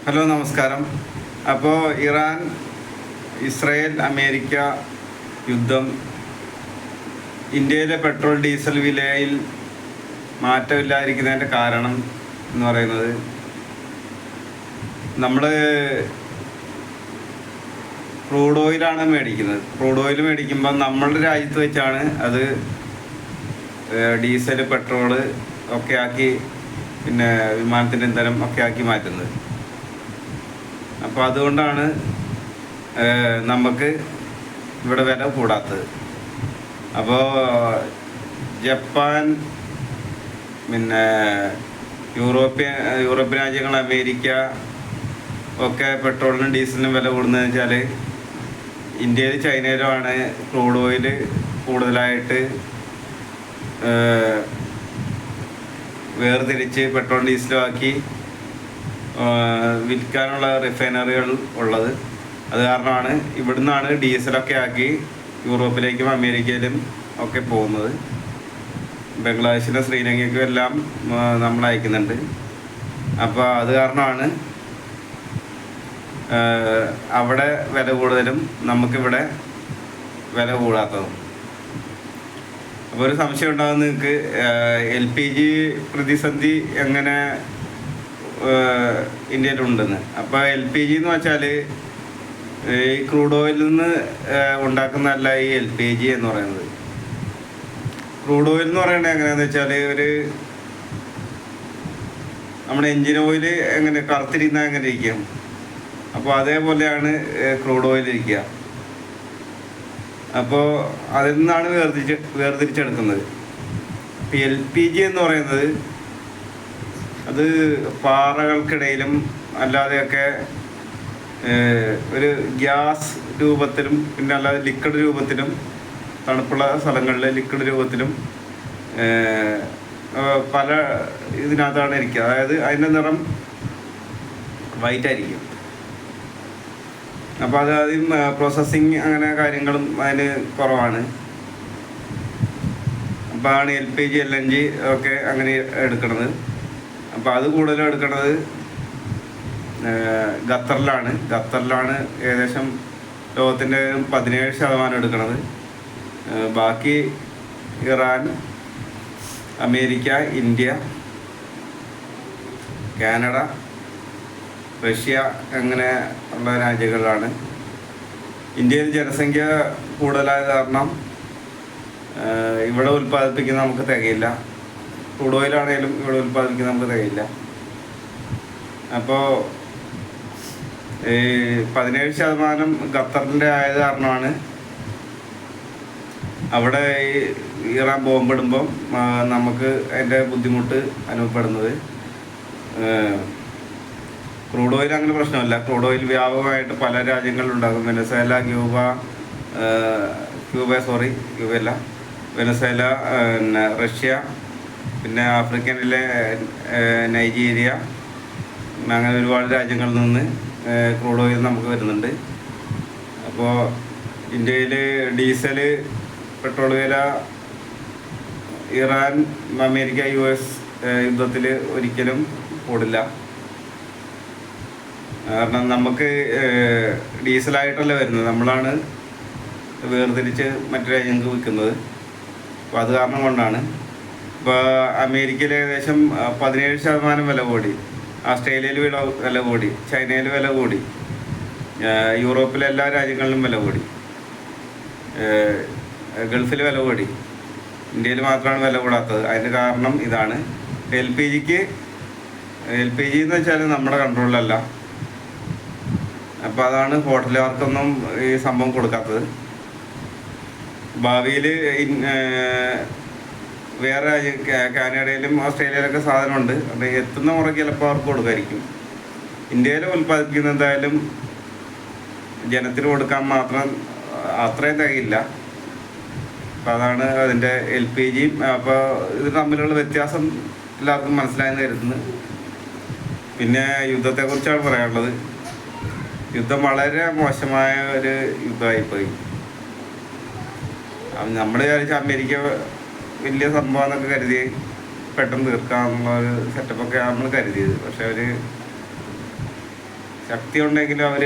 Hello നമസ്കാരം. അപ്പോൾ Iran Israel America യുദ്ധം, ഇന്ത്യയിലെ പെട്രോൾ ഡീസൽ വിലയിൽ മാറ്റമില്ലാതിരിക്കുന്നതിൻ്റെ കാരണം എന്ന് പറയുന്നത്, നമ്മൾ ക്രൂഡ് ഓയിലാണ് മേടിക്കുന്നത്. ക്രൂഡ് ഓയിൽ മേടിക്കുമ്പോൾ നമ്മളുടെ രാജ്യത്ത് വെച്ചാണ് അത് ഡീസൽ പെട്രോള് ഒക്കെ ആക്കി, പിന്നെ വിമാനത്തിൻ്റെ ഇന്ധനം ഒക്കെ ആക്കി മാറ്റുന്നത്. അപ്പോൾ അതുകൊണ്ടാണ് നമുക്ക് ഇവിടെ വില കൂടാത്തത്. അപ്പോൾ ജപ്പാൻ, പിന്നെ യൂറോപ്യൻ രാജ്യങ്ങൾ, അമേരിക്ക ഒക്കെ പെട്രോളിനും ഡീസലിനും വില കൂടുന്നതെന്ന് വെച്ചാൽ, ഇന്ത്യയിൽ ചൈനയിലുമാണ് ക്രൂഡ് ഓയിൽ കൂടുതലായിട്ട് വേർതിരിച്ച് പെട്രോൾ ഡീസലും ആക്കി വിൽക്കാനുള്ള റിഫൈനറികൾ ഉള്ളത്. അത് കാരണമാണ് ഇവിടുന്നാണ് ഡീസലൊക്കെ ആക്കി യൂറോപ്പിലേക്കും അമേരിക്കയിലും ഒക്കെ പോകുന്നത്. ബംഗ്ലാദേശിലും ശ്രീലങ്കയ്ക്കും എല്ലാം നമ്മൾ അയക്കുന്നുണ്ട്. അപ്പോൾ അത് കാരണമാണ് അവിടെ വില കൂടുതലും നമുക്കിവിടെ വില കൂടാത്തതും. അപ്പോൾ ഒരു സംശയം ഉണ്ടാകും നിങ്ങൾക്ക്, LPG പ്രതിസന്ധി എങ്ങനെ ഇന്ത്യയിലുണ്ടെന്ന്. അപ്പോൾ LPG എന്ന് വെച്ചാൽ ഈ ക്രൂഡ് ഓയിലിൽ നിന്ന് ഉണ്ടാക്കുന്നതല്ല ഈ LPG എന്ന് പറയുന്നത്. ക്രൂഡ് ഓയിൽ എന്ന് പറയുന്നത് എങ്ങനെയാണെന്ന് വെച്ചാൽ, നമ്മുടെ എൻജിൻ ഓയിൽ എങ്ങനെ കറുത്തിരിക്കുന്ന എങ്ങനെ ഇരിക്കും, അപ്പോൾ അതേപോലെയാണ് ക്രൂഡ് ഓയിൽ ഇരിക്കുക. അപ്പോൾ അതിൽ നിന്നാണ് വേർതിരിച്ചെടുക്കുന്നത്. ഇപ്പോൾ LPG എന്ന് പറയുന്നത് അത് പാറകൾക്കിടയിലും അല്ലാതെയൊക്കെ ഒരു ഗ്യാസ് രൂപത്തിലും, പിന്നെ അല്ലാതെ ലിക്വിഡ് രൂപത്തിലും, തണുപ്പുള്ള സ്ഥലങ്ങളിൽ ലിക്വിഡ് രൂപത്തിലും പല ഇതിനകത്താണ് ഇരിക്കുക. അതായത് അതിൻ്റെ നിറം വൈറ്റ് ആയിരിക്കും. അപ്പോൾ അത് ആദ്യം പ്രോസസ്സിങ് അങ്ങനെ കാര്യങ്ങളും അതിന് കുറവാണ്. അപ്പോൾ ആണ് LPG LNG ഒക്കെ അങ്ങനെ എടുക്കുന്നത്. അപ്പോൾ അത് കൂടുതലും എടുക്കുന്നത് ഖത്തറിലാണ് ഏകദേശം ലോകത്തിൻ്റെ 17% എടുക്കുന്നത്. ബാക്കി Iran, America, India, Canada, Russia അങ്ങനെ ഉള്ള രാജ്യങ്ങളിലാണ്. ഇന്ത്യയിൽ ജനസംഖ്യ കൂടുതലായത് കാരണം ഇവിടെ ഉൽപ്പാദിപ്പിക്കുന്ന നമുക്ക് തികയില്ല. ക്രൂഡ് ഓയിലാണെങ്കിലും ഇവിടെ ഉൽപ്പാദിപ്പിക്കുന്ന നമുക്ക് തികയില്ല. അപ്പോൾ ഈ 17% ഖത്തറിൻ്റെ ആയത് കാരണമാണ് അവിടെ ഈ ഇറാൻ ബോംബിടുമ്പം നമുക്ക് അതിൻ്റെ ബുദ്ധിമുട്ട് അനുഭവപ്പെടുന്നത്. ക്രൂഡ് ഓയിൽ അങ്ങനെ പ്രശ്നമല്ല. ക്രൂഡ് ഓയിൽ വ്യാപകമായിട്ട് പല രാജ്യങ്ങളിലുണ്ടാകും. വെനസ്വേല, പിന്നെ റഷ്യ, പിന്നെ ആഫ്രിക്കനിലെ നൈജീരിയ, അങ്ങനെ ഒരുപാട് രാജ്യങ്ങളിൽ നിന്ന് ക്രൂഡ് ഓയിൽ നമുക്ക് വരുന്നുണ്ട്. അപ്പോൾ ഇന്ത്യയിൽ ഡീസൽ, പെട്രോൾ വില ഇറാൻ, അമേരിക്ക, US യുദ്ധത്തിൽ ഒരിക്കലും കൂടില്ല. കാരണം നമുക്ക് ഡീസലായിട്ടല്ല വരുന്നത്, നമ്മളാണ് വേർതിരിച്ച് മറ്റു രാജ്യങ്ങൾക്ക് വിൽക്കുന്നത്. അപ്പോൾ അത് കാരണം കൊണ്ടാണ്. ഇപ്പോൾ അമേരിക്കയിൽ ഏകദേശം 17% വില കൂടി, ഓസ്ട്രേലിയയിൽ വില കൂടി, ചൈനയിൽ വില കൂടി, യൂറോപ്പിലെ എല്ലാ രാജ്യങ്ങളിലും വില കൂടി, ഗൾഫിൽ വില കൂടി. ഇന്ത്യയിൽ മാത്രമാണ് വില കൂടാത്തത്. അതിന് കാരണം ഇതാണ്. LPG എന്ന് വെച്ചാൽ നമ്മുടെ കൺട്രോളിലല്ല. അപ്പോൾ അതാണ് ഹോട്ടലുകാർക്കൊന്നും ഈ സംഭവം കൊടുക്കാത്തത്. ഭാവിയിൽ വേറെ കാനഡയിലും ഓസ്ട്രേലിയയിലൊക്കെ സാധനമുണ്ട്. അപ്പോൾ എത്തുന്ന മുറയ്ക്ക് ചിലപ്പോൾ അവർക്ക് കൊടുക്കായിരിക്കും. ഇന്ത്യയിൽ ഉൽപ്പാദിപ്പിക്കുന്ന എന്തായാലും ജനത്തിന് കൊടുക്കാൻ മാത്രം അത്രയും തികയില്ല. അപ്പോൾ അതാണ് അതിൻ്റെ LPG. അപ്പോൾ ഇത് തമ്മിലുള്ള വ്യത്യാസം എല്ലാവർക്കും മനസ്സിലായെന്ന് കരുതുന്നു. പിന്നെ യുദ്ധത്തെക്കുറിച്ചാണ് പറയാനുള്ളത്. യുദ്ധം വളരെ മോശമായ ഒരു യുദ്ധമായിപ്പോയി. നമ്മൾ വിചാരിച്ച അമേരിക്ക വലിയ സംഭവം എന്നൊക്കെ കരുതി പെട്ടെന്ന് തീർക്കാമെന്നുള്ള ഒരു സെറ്റപ്പൊക്കെ നമ്മൾ കരുതിയത്. പക്ഷെ അവർ ശക്തി ഉണ്ടെങ്കിലും അവർ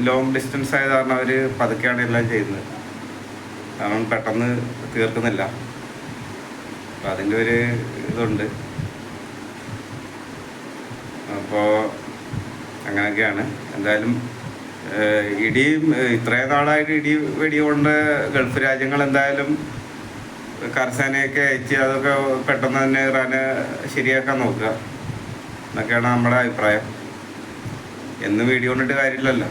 ലോങ് ഡിസ്റ്റൻസ് ആയത് കാരണം അവർ പതുക്കെയാണ് എല്ലാം ചെയ്യുന്നത്. കാരണം പെട്ടെന്ന് തീർക്കുന്നില്ല. അപ്പം അതിൻ്റെ ഒരു ഇതുണ്ട്. അപ്പോൾ അങ്ങനെയൊക്കെയാണ്. എന്തായാലും ഇത്രയും നാളായിട്ട് വെടി കൊണ്ട് ഗൾഫ് രാജ്യങ്ങൾ എന്തായാലും കർശനയൊക്കെ അയച്ച് അതൊക്കെ പെട്ടെന്ന് തന്നെ ഇറാന് ശരിയാക്കാൻ നോക്കുക എന്നൊക്കെയാണ് നമ്മുടെ അഭിപ്രായം. എന്ന് വീഡിയോ കൊണ്ടിട്ട് കാര്യമില്ലല്ലോ.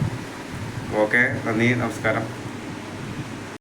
ഓക്കെ, നന്ദി, നമസ്കാരം.